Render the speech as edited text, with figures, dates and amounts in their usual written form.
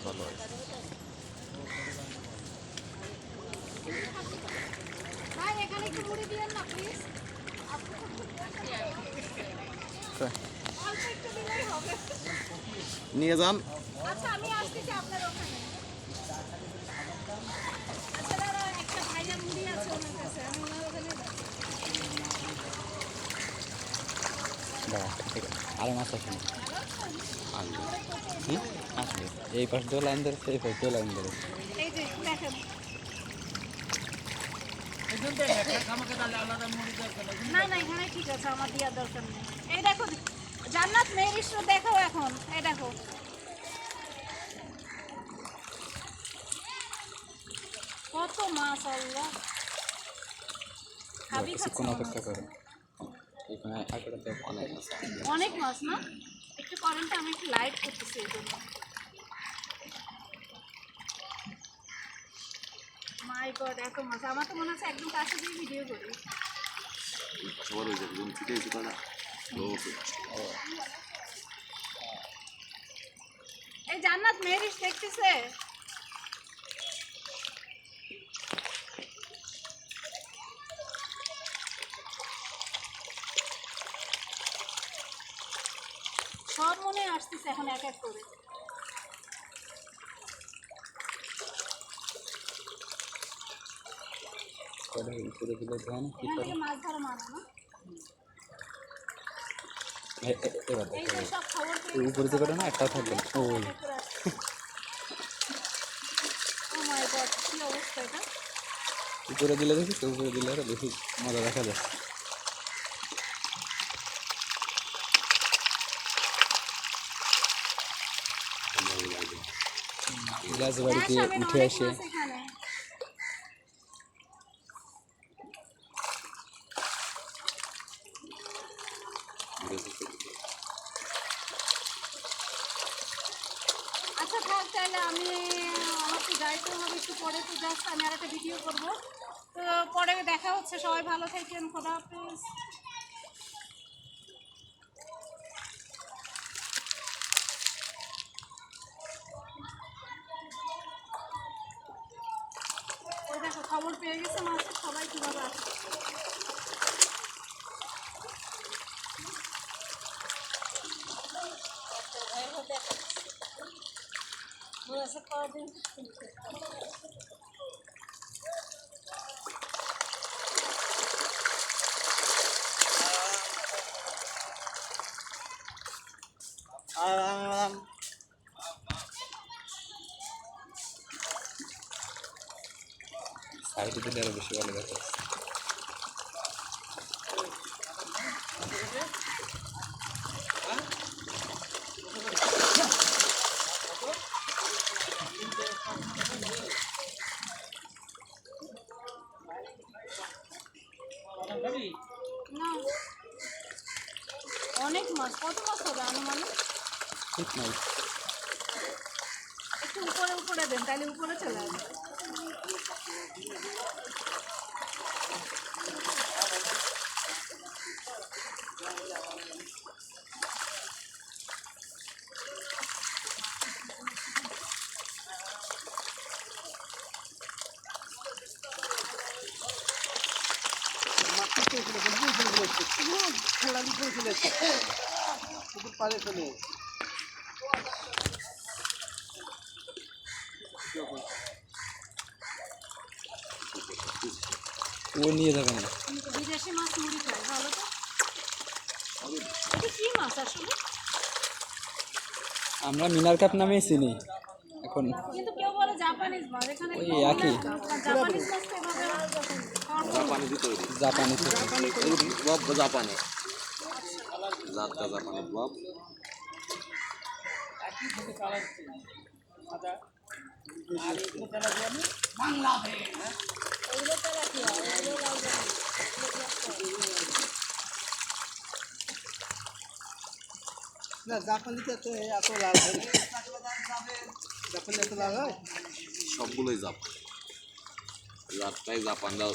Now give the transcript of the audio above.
ভালো হয়েছে। নিয়ে যান। আচ্ছা আমি আসতেছি আপনার ওখানে। আচ্ছা দাদা একটা ভাইয়া মুড়ি আছে ওনার কাছে, আমি ওনার ওখানে আরো মাছ আসে আসবে, এই পাশ দিয়ে লাইন ধরেছে, এই পাশ দিয়ে লাইন ধরেছে। এই যে দেখেন। না না এখানে ঠিক আছে, আমার দেওয়ার দরকার নেই। এই দেখো জান্নাত মেয়ের ইস্যু দেখো এখন, এই দেখো কত মাছ আল্লাহ। খাবি কিছুক্ষণ অপেক্ষা করো, এখানে আঁকড়াতে অনেক মাছ। অনেক মাছ না? একটু কারেন্টটা আমি একটু লাইট করতেছি এই জন্য। মাই গড এত মাছ, আমার তো মনে হচ্ছে একদম কাছে দিয়ে ভিডিও করি। সবার ওই যাবে ছুটে এসে পারা এই জান্নাত মেরিস দেখতেছে। সব মনে আসতেছে এখন এক এক করে। উপরে দিলে ধ্যান কি এখান করে থেকে মাছ ধরা মানা না। এবার এই যে সব খবর উপরে দিকে না একটাও থাকবে না। ওই ও মাই গড কি অবস্থা এটা। উপরে দিলে দেখি তো, উপরে দিলে আরো বেশি মজা দেখা যায়। রাজবাড়িতে উঠে আসে আচ্ছা থাক তাহলে আমি আমাকে যাইতে হবে একটু পরে, তো জাস্ট আমি আর একটা ভিডিও করবো, তো পরে দেখা হচ্ছে। সবাই ভালো থাকেন, খোদা হাফেজ। ওই দেখো খবর পেয়ে গেছে মাছের, সবাই কীভাবে আসছে। সাইডে দিলে আরো বেশি ভালো দেখা যাচ্ছে। না অনেক মাছ, কত মাছ হবে আনুমানিক? ঠিক নাই, একটু উপরে উপরে দেন, তাহলে উপরে চলে আসবে। ও নিয়ে যাবে না। বিদেশি মাছ মুড়ি খায় ভালো তো। এটা কি মাছ আসলে? আমরা মিনার কাপ নামেই চিনি এখন। কিন্তু কেউ বলে জাপানিজ মাছ, এখানে ওই একই জাপানিজ মাছ তো এভাবে জাপানি দিয়ে তৈরি জাপানি ব্লব জাপানি জাতটা জাপানি ব্লব না জাপানিতে তো এত লাল হয় না। জাপানি এত লাল হয়? সবগুলোই জাপান, জাতটাই জাপানটাও